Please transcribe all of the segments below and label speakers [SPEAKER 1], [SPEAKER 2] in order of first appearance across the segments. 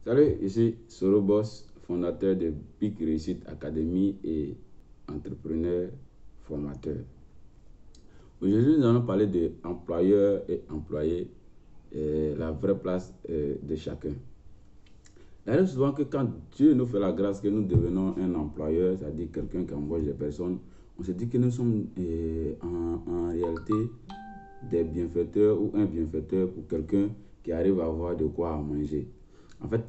[SPEAKER 1] Salut, ici Sorobos, fondateur de Big Réussite Academy et entrepreneur formateur. Aujourd'hui, nous allons parler de employeurs et employés et la vraie place de chacun. Il arrive souvent que quand Dieu nous fait la grâce que nous devenons un employeur, c'est-à-dire quelqu'un qui embauche des personnes, on se dit que nous sommes en réalité des bienfaiteurs ou un bienfaiteur pour quelqu'un qui arrive à avoir de quoi manger. En fait,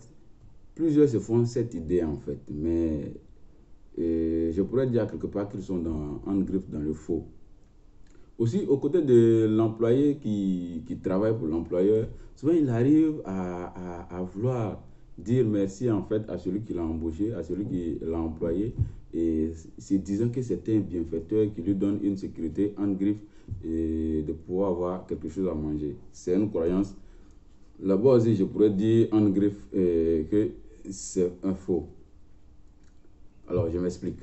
[SPEAKER 1] plusieurs se font cette idée en fait, mais je pourrais dire quelque part qu'ils sont en griffe dans le faux. Aussi, aux côtés de l'employé qui travaille pour l'employeur, souvent il arrive à vouloir dire merci en fait à celui qui l'a embauché, à celui qui l'a employé, et se disant que c'est un bienfaiteur qui lui donne une sécurité en griffe et de pouvoir avoir quelque chose à manger. C'est une croyance. Là-bas aussi, je pourrais dire en griffe que c'est un faux. Alors, je m'explique.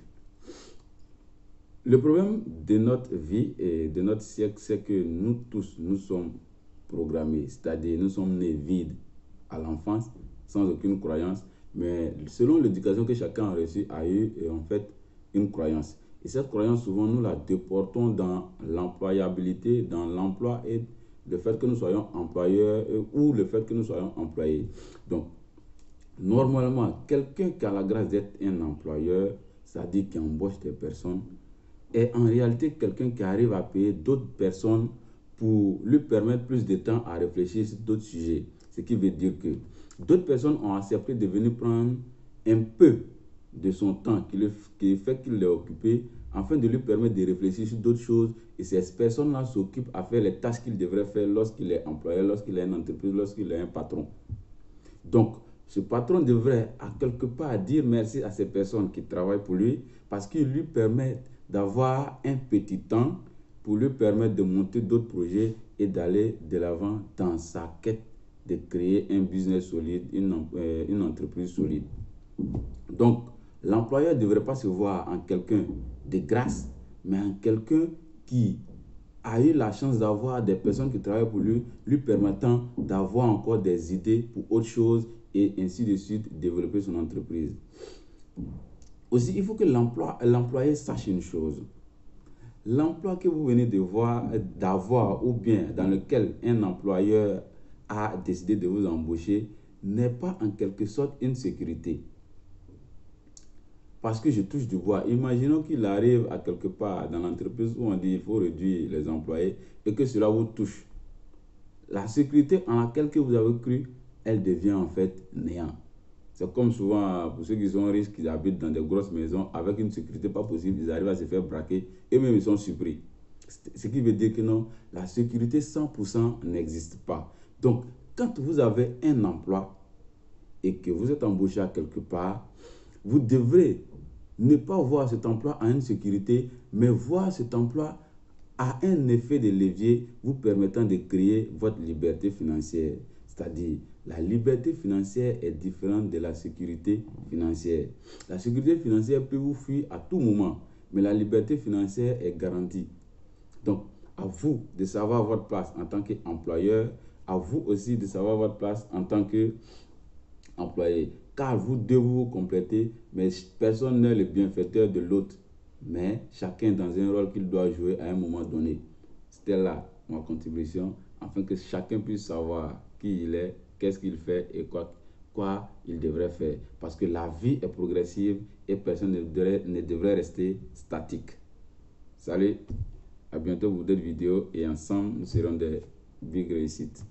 [SPEAKER 1] Le problème de notre vie et de notre siècle, c'est que nous tous, nous sommes programmés, c'est-à-dire nous sommes nés vides à l'enfance, sans aucune croyance, mais selon l'éducation que chacun a reçue, a eu en fait une croyance. Et cette croyance, souvent, nous la déportons dans l'employabilité, dans l'emploi et le fait que nous soyons employeurs ou le fait que nous soyons employés. Donc, normalement, quelqu'un qui a la grâce d'être un employeur, c'est-à-dire qui embauche des personnes, est en réalité quelqu'un qui arrive à payer d'autres personnes pour lui permettre plus de temps à réfléchir sur d'autres sujets. Ce qui veut dire que d'autres personnes ont accepté de venir prendre un peu de son temps qui fait qu'il est occupé afin de lui permettre de réfléchir sur d'autres choses. Et ces personnes-là s'occupent à faire les tâches qu'il devrait faire lorsqu'il est employé, lorsqu'il est une entreprise, lorsqu'il est un patron. Donc, ce patron devrait à quelque part dire merci à ces personnes qui travaillent pour lui parce qu'ils lui permettent d'avoir un petit temps pour lui permettre de monter d'autres projets et d'aller de l'avant dans sa quête de créer un business solide, une entreprise solide. Donc, l'employeur ne devrait pas se voir en quelqu'un de grâce, mais en quelqu'un qui a eu la chance d'avoir des personnes qui travaillent pour lui, lui permettant d'avoir encore des idées pour autre chose et ainsi de suite développer son entreprise. Aussi, il faut que l'employé sache une chose. L'emploi que vous venez d'avoir ou bien dans lequel un employeur a décidé de vous embaucher n'est pas en quelque sorte une sécurité. Parce que je touche du bois. Imaginons qu'il arrive à quelque part dans l'entreprise où on dit qu'il faut réduire les employés et que cela vous touche. La sécurité en laquelle vous avez cru, elle devient en fait néant. C'est comme souvent pour ceux qui sont riches, qui habitent dans des grosses maisons avec une sécurité pas possible, ils arrivent à se faire braquer et même ils sont surpris. Ce qui veut dire que non, la sécurité 100% n'existe pas. Donc, quand vous avez un emploi et que vous êtes embauché à quelque part, vous devrez ne pas voir cet emploi à une sécurité, mais voir cet emploi à un effet de levier vous permettant de créer votre liberté financière. C'est-à-dire, la liberté financière est différente de la sécurité financière. La sécurité financière peut vous fuir à tout moment, mais la liberté financière est garantie. Donc, à vous de savoir votre place en tant qu'employeur, à vous aussi de savoir votre place en tant qu'employé. Car vous devez vous compléter, mais personne n'est le bienfaiteur de l'autre. Mais chacun dans un rôle qu'il doit jouer à un moment donné. C'était là ma contribution, afin que chacun puisse savoir qui il est, qu'est-ce qu'il fait et quoi il devrait faire. Parce que la vie est progressive et personne ne devrait rester statique. Salut, à bientôt pour d'autres vidéos et ensemble nous serons des big réussites.